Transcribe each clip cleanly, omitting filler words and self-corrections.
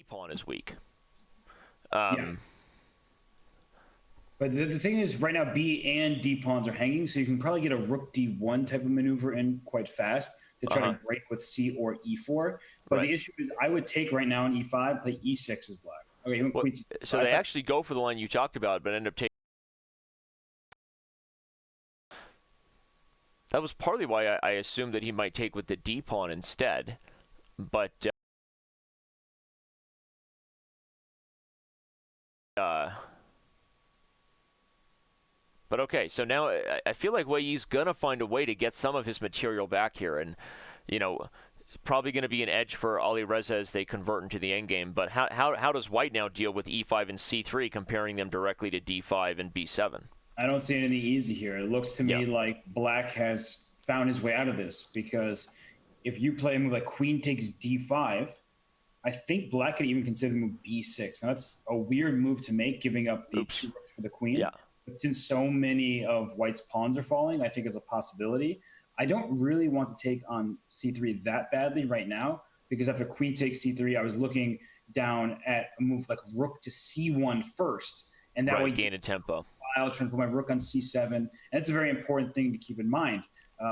pawn is weak. Yeah. But the thing is, right now, B and D pawns are hanging, so you can probably get a rook D1 type of maneuver in quite fast to try to break with C or E4. But the issue is, I would take right now on E5, play E6 as black. Okay, he went queen C5. So they actually go for the line you talked about, but end up taking. That was partly why I assumed that he might take with the D pawn instead, but. But okay, so now I feel like Weiyi's gonna find a way to get some of his material back here, and probably going to be an edge for Ali Reza as they convert into the endgame. But how does White now deal with E5 and C3, comparing them directly to D5 and B7? I don't see anything easy here. It looks to me like Black has found his way out of this, because if you play a move like Queen takes D5, I think Black could even consider the move B6. Now that's a weird move to make, giving up the 2 rooks for the Queen. Yeah. But since so many of White's pawns are falling, I think it's a possibility. I don't really want to take on C3 that badly right now, because after Queen takes C3, I was looking down at a move like Rook to C1 first, and that way gain a tempo. I'll try to put my Rook on C7, and it's a very important thing to keep in mind,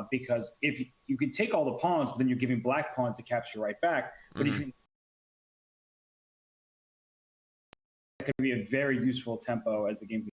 because if you can take all the pawns, but then you're giving Black pawns to capture right back. But if you, that could be a very useful tempo as the game